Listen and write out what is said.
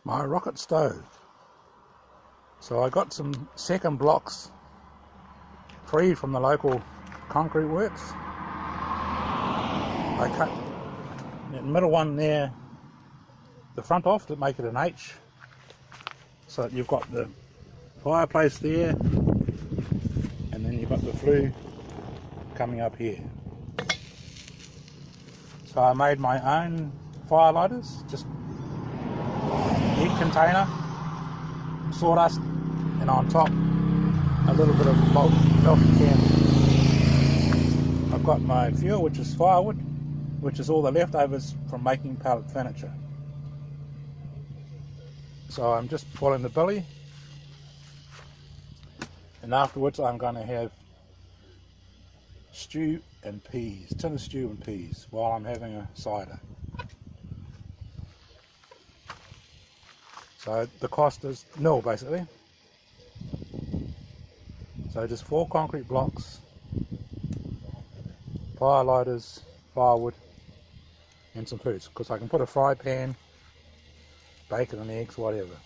my rocket stove. So I got some second blocks free from the local concrete works. I cut the middle one there, the front off, to make it an H, so that you've got the fireplace there, and then you've got the flue coming up here. So I made my own firelighters, just heat container, sawdust, and on top a little bit of melted candle. I've got my fuel, which is firewood, which is all the leftovers from making pallet furniture. So I'm just boiling the billy, and afterwards I'm going to have stew and peas, tin of stew and peas, while I'm having a cider. So the cost is nil basically. So just 4 concrete blocks, fire lighters, firewood, and some foods, because I can put a fry pan, bacon and eggs, whatever.